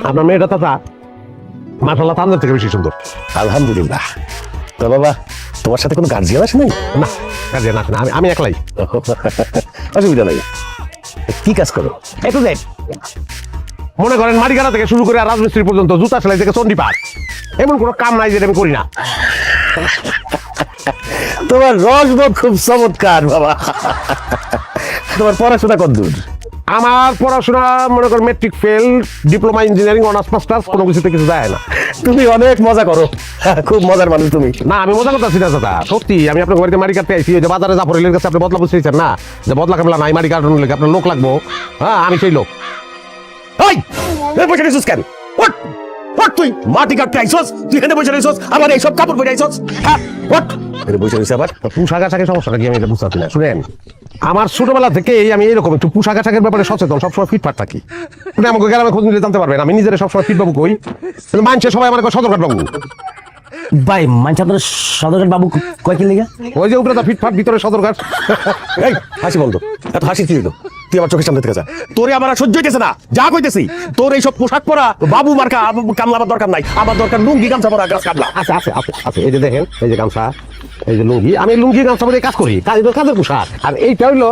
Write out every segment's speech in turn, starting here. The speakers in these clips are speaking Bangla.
আপনার মেয়েটা চাচা মাশাআল্লাহ তাদের থেকে বেশি সুন্দর। আলহামদুলিল্লাহ। তো বাবা, তোমার সাথে কোনো গার্জিয়ান আসে নাই? না কাজে না, আমি একলাই। অসুবিধা নাই। কি কাজ করো? এই তো দেখ, মনে করেন মাটিকাটা থেকে শুরু করে রাজমিস্ত্রি পর্যন্ত, জুতা সেলাই থেকে চন্ডিপাঠ, এমন কোনো কাম নাই যেটা আমি করি না। তোমার রসবোধ খুব চমৎকার বাবা। তোমার পড়াশোনা কতদূর? আমার পড়াশোনা মনে করেন matric fail, diploma engineering, honours masters, কোনো কিছুতে কিছু যায় না। তুমি অনেক মজা করো, খুব মজার মানুষ তুমি। না আমি মজা করতেছি না দাদা, সত্যি। আমি আপনার বাড়িতে মাটি কাটতে আইছি, ওই যে বাজারে জাফরের কাছে আপনি বদলা বুঝতেছেন না, যে বদলা কামলা নাই, মাটি কাটানোর লেগে আপনার লোক লাগবো। হ্যাঁ আমি সেই লোক। বসে রেছিস কেন? তুই মাটি কাটতে আইছস, তুই এখানে বসে রেছিস, আবার এইসব কাপড় পরে আইছস। হ্যাঁ বসে রয়েছে আবার। পোশাক আশাকের সমস্যাটা কি আমি এটা বুঝতে পারছি না। শুনেন, আমার ছোটবেলা থেকেই আমি এরকম একটু পোশাক আশাকের ব্যাপারে সচেতন, সবসময় ফিটফাট থাকি। আপনি আমাকে গ্রামে খোঁজ নিলে জানতে পারবেন আমি নিজেরা সবসময় ফিট বাবু কই, মানছে সবাই আমার সদরঘাট বাবু। ভাই মানছি আপনার সদরঘাট বাবু কয় কি লেগে? ওই যে উপরে ফিটফাট, ভিতরে সদরঘাট। এই হাসি বন্ধ, এত হাসি কি হলো? তুই আমার চোখের সামনে থেকে যা, তোরে আমার আর সহ্য হইতেছে না। যা কইতেছি, তোর এইসব পোশাক পরা বাবু মার্কা কামলা আমার দরকার নাই। আমার দরকার লুঙ্গি গামছা পরা গাছ কামলা। আছে আছে আছে আছে, এই যে দেখেন, এই যে গামছা, এই যে লুঙ্গি, আমি লুঙ্গি গামছা পরে কাজ করি, কাজের পোশাক। আর এইটা হইলো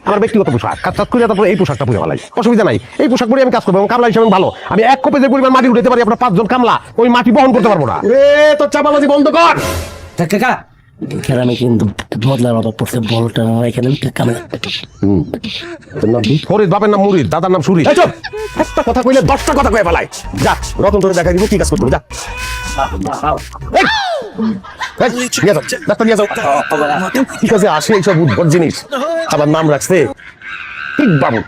আমার ব্যক্তিগত পোশাক, কাজ টাজ করে তারপরে এই পোশাকটা পুজো ফেলাই, অসুবিধা নাই। এই পোশাক পরে আমি কাজ করবো এবং কামলা হিসেবে ভালো। আমি এক কোপে যে পরিমাণ মাটি উঠাতে পারি, আপনার 5 জন কামলা ওই মাটি বহন করতে পারবো না। তোর চাপাবাজি বন্ধ কর। কাকা এখানে আমি কিন্তু বদলার মতো পড়ছে, বলটা এখানে কামে। ফরিদ বাপের নাম মুরিদ, দাদার নাম সুরি। এই চুপ, একটা কথা কইলে 10টা কথা কয়ে ফেলাই। যা রতন তোরে দেখাই দিব কি কাজ করতে হবে, যা। নিয়ে যাও, ডাক্তার নিয়ে যাও। ঠিক আছে, আসে এইসব উদ্ভট জিনিস, আবার নাম রাখছে ঠিক বাবু।